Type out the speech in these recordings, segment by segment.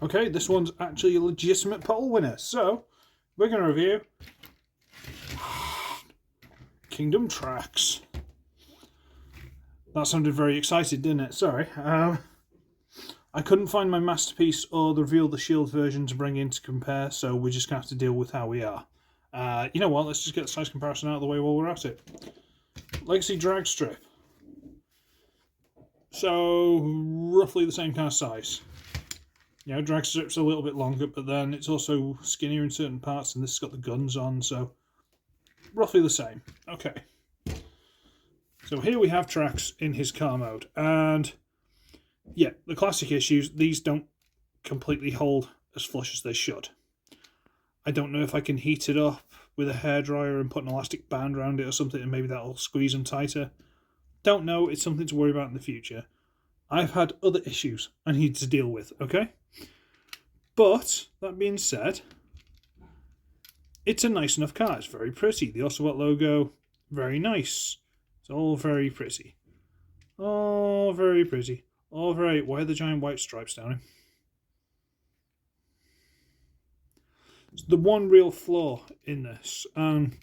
Okay, this one's actually a legitimate poll winner. So, we're going to review Kingdom Tracks. That sounded very excited, didn't it? Sorry. I couldn't find my Masterpiece or the Reveal the Shield version to bring in to compare, so we're just going to have to deal with how we are. You know what, let's just get the size comparison out of the way while we're at it. Legacy Drag Strip. So, roughly the same kind of size. You know, Drag Strip's a little bit longer, but then it's also skinnier in certain parts, and this has got the guns on, so roughly the same. Okay. So here we have Tracks in his car mode, and yeah, the classic issues, these don't completely hold as flush as they should. I don't know if I can heat it up with a hairdryer and put an elastic band around it or something, and maybe that'll squeeze them tighter. Don't know, it's something to worry about in the future. I've had other issues I need to deal with, okay? But, that being said, it's a nice enough car. It's very pretty. The Ocelot logo, very nice. It's all very pretty. Oh, very pretty. Oh, very... Why are the giant white stripes down him? The one real flaw in this, I'm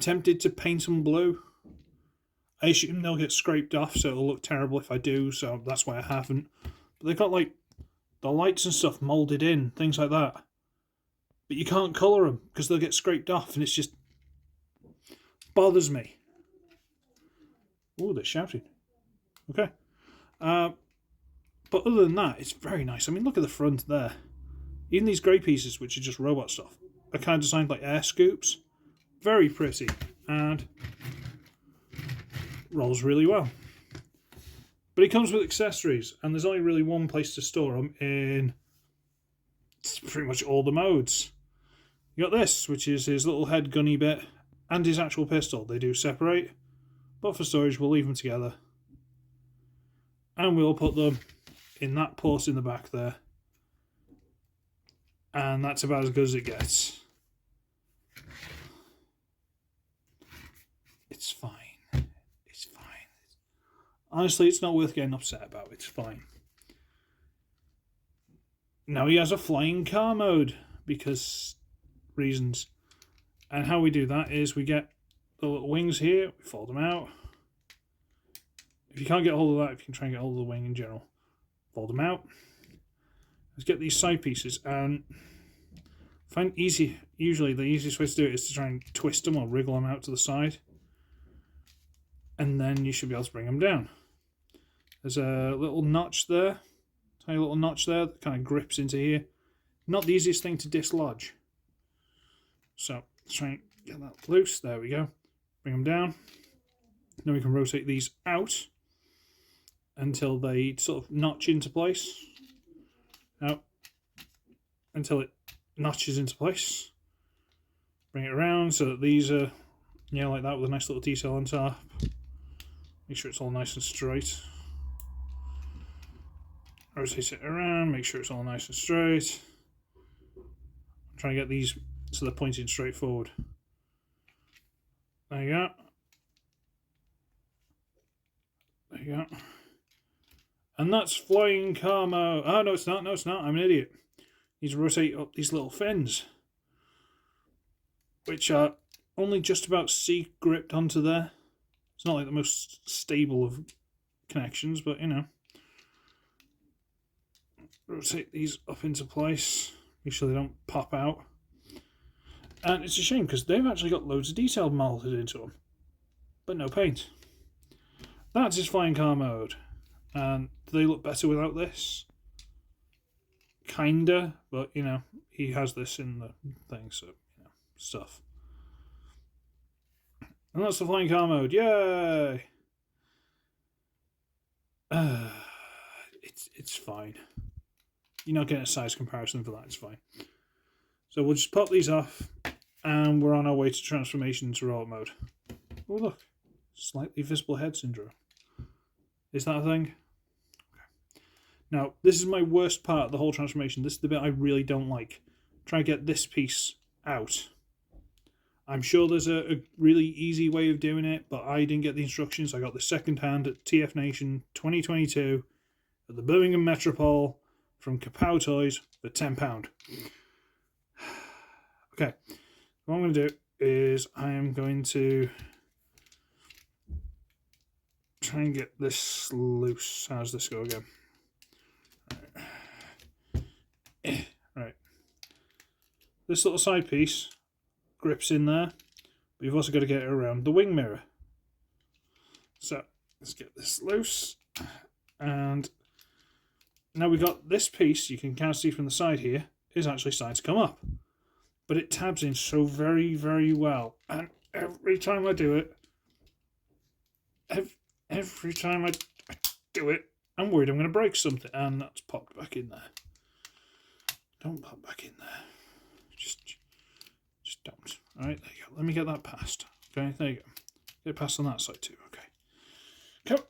tempted to paint them blue. I assume they'll get scraped off, so it'll look terrible if I do, so that's why I haven't. But they've got, like, the lights and stuff moulded in, things like that. But you can't colour them, because they'll get scraped off, and it's just... bothers me. Oh, they're shouting. Okay. But other than that, it's very nice. I mean, look at the front there. Even these grey pieces, which are just robot stuff, are kind of designed like air scoops. Very pretty. And rolls really well. But it comes with accessories, and there's only really one place to store them in pretty much all the modes. You got this, which is his little head gunny bit, and his actual pistol. They do separate, but for storage we'll leave them together. And we'll put them in that port in the back there. And that's about as good as it gets. It's fine. It's fine. Honestly, it's not worth getting upset about. It's fine. Now he has a flying car mode, because reasons. And how we do that is we get the little wings here, we fold them out. If you can't get hold of that, if you can try and get hold of the wing in general, fold them out. Let's get these side pieces, and find usually the easiest way to do it is to try and twist them or wriggle them out to the side, and then you should be able to bring them down. There's a little notch there, tiny little notch there that kind of grips into here. Not the easiest thing to dislodge. So let's try and get that loose. There we go. Bring them down. Then we can rotate these out until they sort of notch into place. Now, until it notches into place. Bring it around so that these are, yeah, like that, with a nice little detail on top. Make sure it's all nice and straight. Rotate it around, make sure it's all nice and straight. I'm trying to get these so they're pointing straight forward. There you go. There you go. And that's flying car mode. Oh, no, it's not. No, it's not. I'm an idiot. Need to rotate up these little fins, which are only just about C-gripped onto there. It's not like the most stable of connections, but, you know. Rotate these up into place. Make sure they don't pop out. And it's a shame, because they've actually got loads of detail molded into them, but no paint. That's his flying car mode. And do they look better without this? Kinda, but, you know, he has this in the thing, so, you know, stuff. And that's the flying car mode. Yay! It's fine. You're not getting a size comparison for that, it's fine. So we'll just pop these off, and we're on our way to transformation into robot mode. Oh, look. Slightly visible head syndrome. Is that a thing? Okay. Now, this is my worst part of the whole transformation. This is the bit I really don't like. Try and get this piece out. I'm sure there's a really easy way of doing it, but I didn't get the instructions. I got this second hand at TF Nation 2022 at the Birmingham Metropole, from Kapow Toys for £10. Okay, what I'm going to do is I am going to try and get this loose. How's this go again? Right. This little side piece grips in there, but you've also got to get it around the wing mirror. So let's get this loose, and now we've got this piece, you can kind of see from the side here, is actually starting to come up. But it tabs in so very, very well. And every time I do it, every time I do it, I'm worried I'm going to break something. And that's popped back in there. Don't pop back in there. Just don't. Alright, there you go. Let me get that past. Okay, there you go. Get it past on that side too. Okay. Come.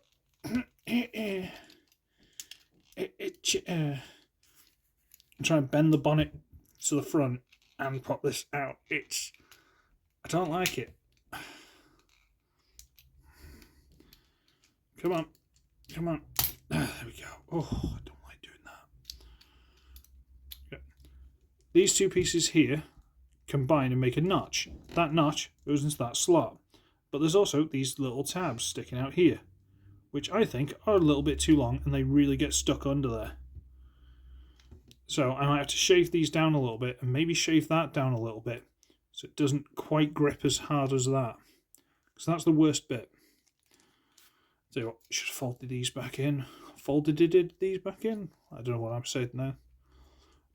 Try and bend the bonnet to the front and pop this out. I don't like it. Come on. Come on. There we go. Oh, I don't like doing that. Okay. These two pieces here combine and make a notch. That notch goes into that slot. But there's also these little tabs sticking out here, which I think are a little bit too long and they really get stuck under there. So I might have to shave these down a little bit and maybe shave that down a little bit so it doesn't quite grip as hard as that. Because that's the worst bit. So what, I should have folded these back in. Folded these back in? I don't know what I'm saying now.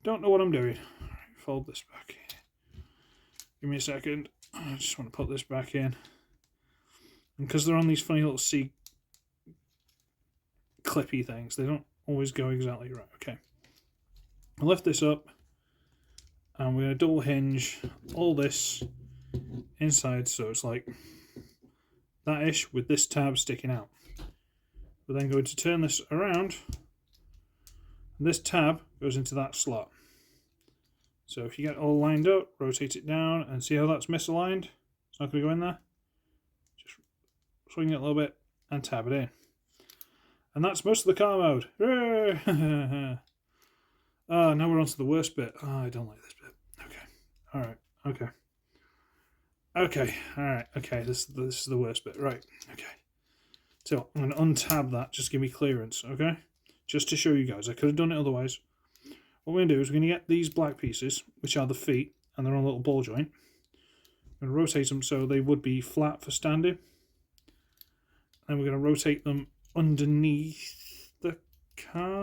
Don't know what I'm doing. Right, fold this back in. Give me a second. I just want to put this back in. And because they're on these funny little C clippy things, they don't always go exactly right. Okay. I'll lift this up and we're going to double hinge all this inside so it's like that ish with this tab sticking out. We're then going to turn this around and this tab goes into that slot. So if you get it all lined up, rotate it down and see how that's misaligned. It's not going to go in there. Just swing it a little bit and tab it in. And that's most of the car mode. Hooray! Oh, now we're on to the worst bit. Oh, I don't like this bit. Okay. Alright. Okay. Okay. Alright. Okay. This is the worst bit. Right. Okay. So, I'm going to untab that. Just give me clearance. Okay? Just to show you guys. I could have done it otherwise. What we're going to do is we're going to get these black pieces, which are the feet, and they're on a little ball joint. I'm going to rotate them so they would be flat for standing. And we're going to rotate them underneath the car.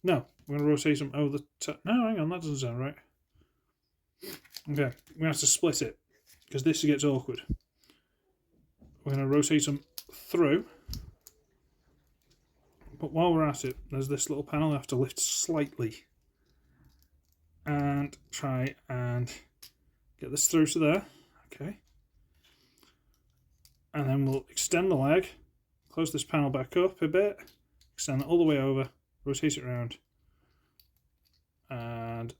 No, we're going to rotate them over the top. No, hang on, that doesn't sound right. Okay, we're going to have to split it because this gets awkward. We're going to rotate them through. But while we're at it, there's this little panel I have to lift slightly. And try and get this through to there. Okay. And then we'll extend the leg, close this panel back up a bit, extend it all the way over, rotate it around, and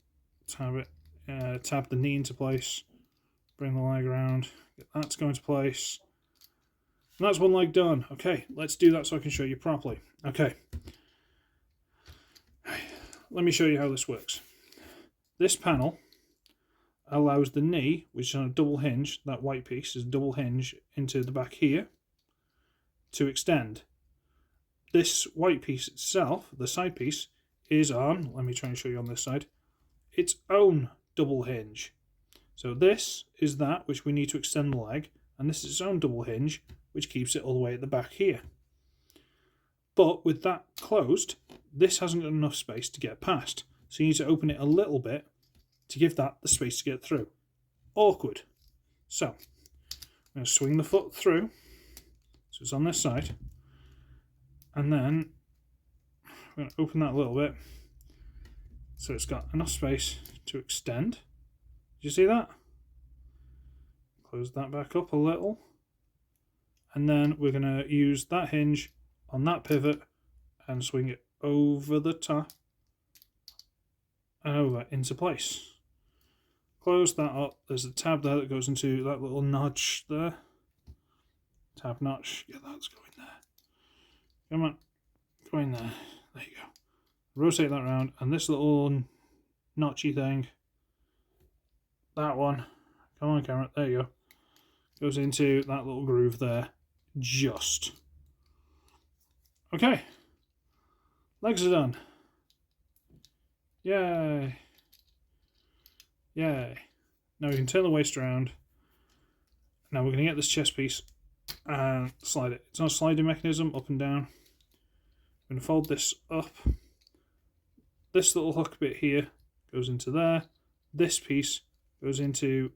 tab the knee into place, bring the leg around, get that to go into place. And that's one leg done. Okay, let's do that so I can show you properly. Okay. Let me show you how this works. This panel allows the knee, which is on a double hinge, that white piece is a double hinge into the back here, to extend. This white piece itself, the side piece, is on, let me try and show you on this side, its own double hinge. So this is that which we need to extend the leg, and this is its own double hinge, which keeps it all the way at the back here. But with that closed, this hasn't got enough space to get past. So you need to open it a little bit to give that the space to get through. Awkward. So, I'm going to swing the foot through, so it's on this side, and then I'm going to open that a little bit, so it's got enough space to extend. Did you see that? Close that back up a little, and then we're going to use that hinge on that pivot and swing it over the top and over into place. Close that up. There's a tab there that goes into that little notch there. Tab notch. Yeah, that's going there. Come on. Go in there. There you go. Rotate that around, and this little notchy thing, that one, come on camera, there you go, goes into that little groove there, just. Okay. Legs are done. Yay. Yay. Now we can turn the waist around. Now we're going to get this chest piece and slide it. It's on a sliding mechanism, up and down. I'm going to fold this up. This little hook bit here goes into there. This piece goes into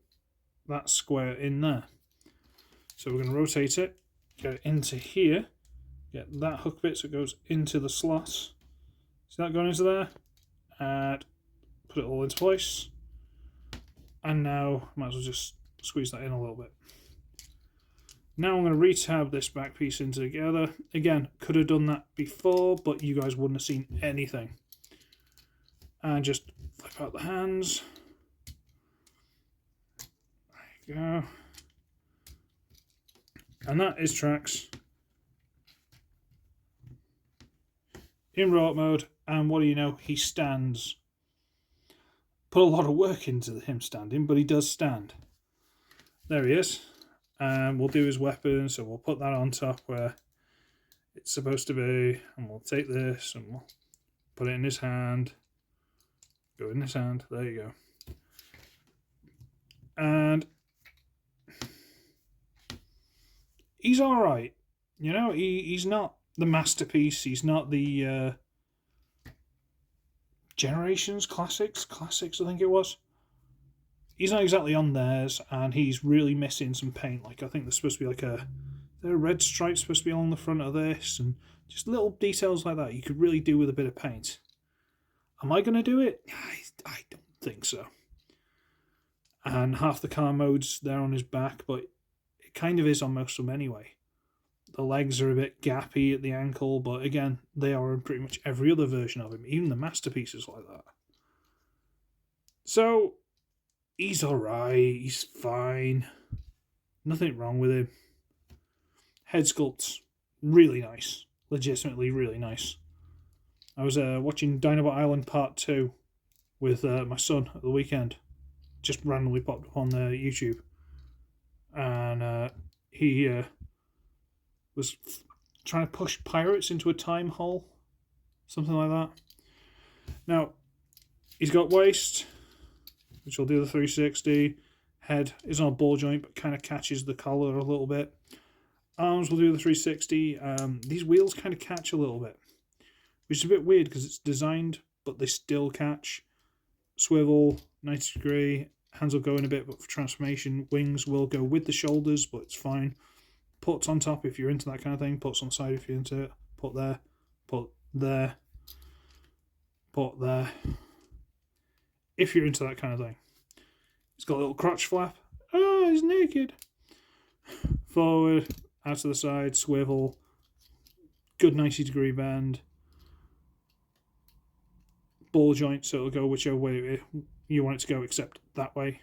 that square in there. So we're going to rotate it, get it into here, get that hook bit so it goes into the slot. See that going into there? And put it all into place. And now, might as well just squeeze that in a little bit. Now I'm going to retab this back piece into together. Again, could have done that before, but you guys wouldn't have seen anything. And just flip out the hands. There you go. And that is Trax in robot mode. And what do you know? He stands. Put a lot of work into him standing, but he does stand. There he is. And we'll do his weapon, so we'll put that on top where it's supposed to be. And we'll take this and we'll put it in his hand. Go in his hand. There you go. And he's all right. You know, he's not the masterpiece. He's not the Generations Classics, I think it was. He's not exactly on theirs, and he's really missing some paint. Like, I think there's supposed to be like a red stripe supposed to be along the front of this, and just little details like that you could really do with a bit of paint. Am I going to do it? I don't think so. And half the car mode's there on his back, but it kind of is on most of them anyway. The legs are a bit gappy at the ankle, but again, they are in pretty much every other version of him, even the masterpieces like that. So, he's alright, he's fine. Nothing wrong with him. Head sculpt's really nice. Legitimately really nice. I was watching Dinobot Island Part 2 with my son at the weekend. Just randomly popped up on YouTube. And he was trying to push pirates into a time hole. Something like that. Now, he's got waist, which will do the 360. Head is on a ball joint, but kind of catches the collar a little bit. Arms will do the 360. These wheels kind of catch a little bit, which is a bit weird because it's designed, but they still catch. Swivel, 90 degree. Hands will go in a bit, but for transformation, wings will go with the shoulders, but it's fine. Puts on top if you're into that kind of thing. Puts on the side if you're into it. Put there. Put there. Put there. If you're into that kind of thing. He's got a little crotch flap. Oh, he's naked. Forward, out to the side, swivel. Good 90 degree bend. Ball joint, so it'll go whichever way you want it to go, except that way.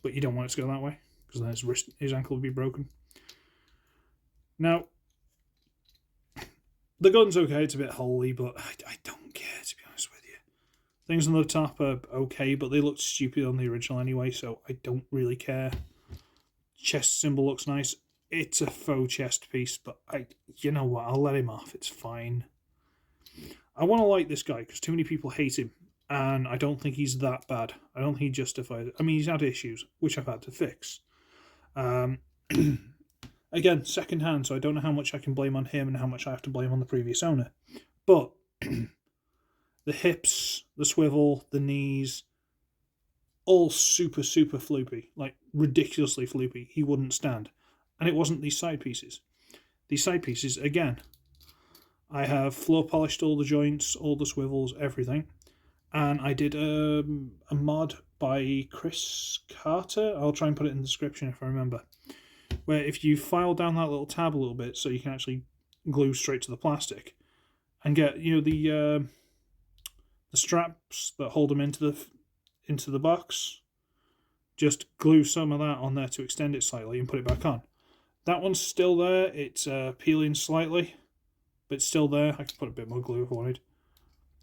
But you don't want it to go that way, because then his ankle will be broken. Now, the gun's okay, it's a bit holy, but I don't care, to be honest with you. Things on the top are okay, but they looked stupid on the original anyway, so I don't really care. Chest symbol looks nice. It's a faux chest piece, but you know what, I'll let him off, it's fine. I want to like this guy, because too many people hate him, and I don't think he's that bad. I don't think he justifies it. I mean, he's had issues, which I've had to fix. Again, second hand, so I don't know how much I can blame on him and how much I have to blame on the previous owner. But the hips, the swivel, the knees, all super, super floopy. Like, ridiculously floopy. He wouldn't stand. And it wasn't these side pieces. These side pieces, again, I have floor polished all the joints, all the swivels, everything. And I did a mod by Kris Carter. I'll try and put it in the description if I remember. Where if you file down that little tab a little bit so you can actually glue straight to the plastic and get, you know, the straps that hold them into the box, just glue some of that on there to extend it slightly and put it back on. That one's still there. It's peeling slightly. but it's still there. I could put a bit more glue if I wanted.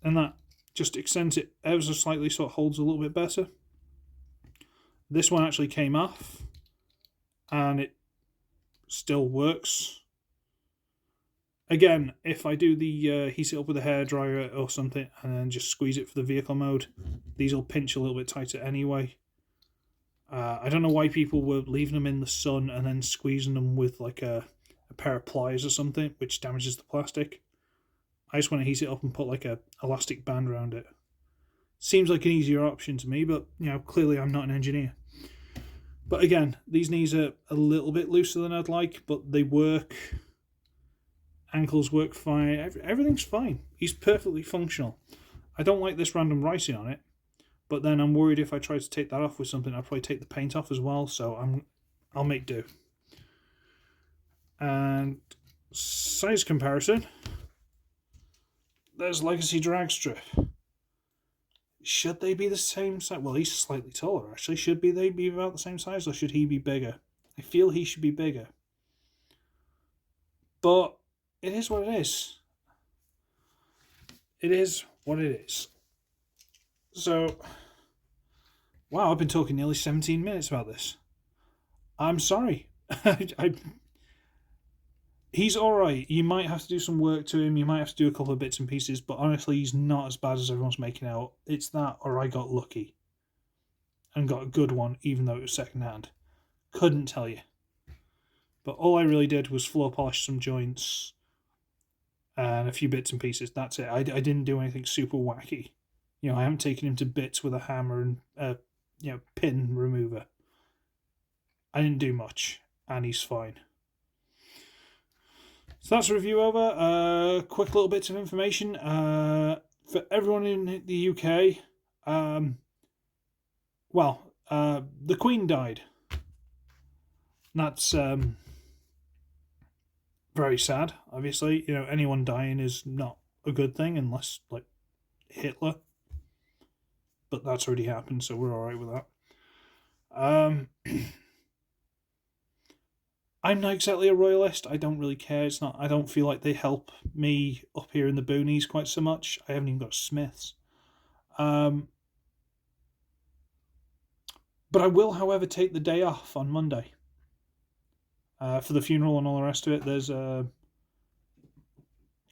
And that just extends it ever so slightly so it holds a little bit better. This one actually came off, and it still works. Again, if I do the heat it up with a hairdryer or something and then just squeeze it for the vehicle mode, these will pinch a little bit tighter anyway. I don't know why people were leaving them in the sun and then squeezing them with like a pair of pliers or something, which damages the plastic. I just want to heat it up and put like a elastic band around it. Seems like an easier option to me, but clearly I'm not an engineer. But again, these knees are a little bit looser than I'd like, but they work. Ankles work fine. Everything's fine. He's perfectly functional. I don't like this random writing on it, but then I'm worried if I try to take that off with something, I'll probably take the paint off as well, so I'll make do. And size comparison. There's Legacy Drag Strip. Should they be the same size? Well, he's slightly taller, actually. Should they be about the same size, or should he be bigger? I feel he should be bigger. But it is what it is. It is what it is. So, wow, I've been talking nearly 17 minutes about this. I'm sorry. He's alright. You might have to do some work to him. You might have to do a couple of bits and pieces. But honestly, he's not as bad as everyone's making out. It's that, or I got lucky. And got a good one, even though it was second-hand. Couldn't tell you. But all I really did was floor polish some joints. And a few bits and pieces. That's it. I didn't do anything super wacky. I haven't taken him to bits with a hammer and a pin remover. I didn't do much. And he's fine. So that's the review over. Quick little bits of information. For everyone in the UK, the Queen died. That's very sad, obviously. Anyone dying is not a good thing unless, like, Hitler. But that's already happened, so we're alright with that. I'm not exactly a royalist. I don't really care. I don't feel like they help me up here in the boonies quite so much. I haven't even got Smiths. But I will, however, take the day off on Monday. For the funeral and all the rest of it. There's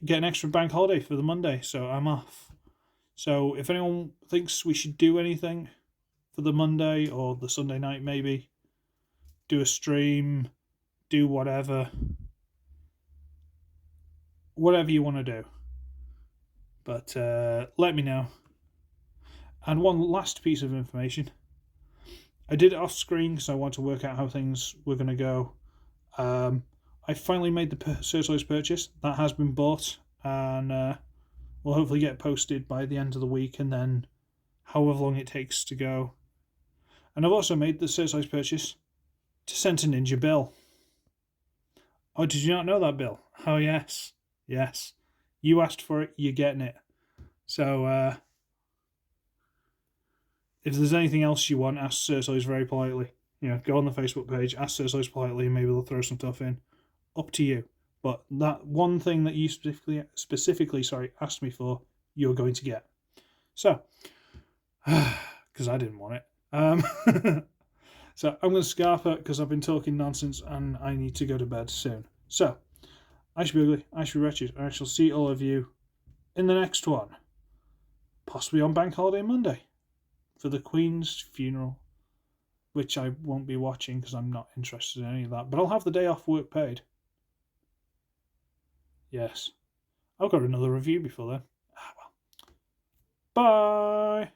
get an extra bank holiday for the Monday, so I'm off. So if anyone thinks we should do anything for the Monday or the Sunday night, maybe do a stream, do whatever you want to do. But let me know. And one last piece of information. I did it off screen because I want to work out how things were going to go. I finally made the Searchlight purchase. That has been bought, and will hopefully get posted by the end of the week, and then however long it takes to go. And I've also made the Searchlight purchase to send to Ninja Bill. Oh, did you not know that, Bill? Oh, yes. Yes. You asked for it, you're getting it. So, if there's anything else you want, ask Searchlight very politely. Go on the Facebook page, ask Searchlight politely, and maybe they'll throw some stuff in. Up to you. But that one thing that you specifically asked me for, you're going to get. So, because I didn't want it. So I'm going to scarf it because I've been talking nonsense and I need to go to bed soon. So, I should be ugly, I should be wretched, and I shall see all of you in the next one. Possibly on Bank Holiday Monday for the Queen's funeral, which I won't be watching because I'm not interested in any of that. But I'll have the day off work paid. Yes. I've got another review before then. Bye!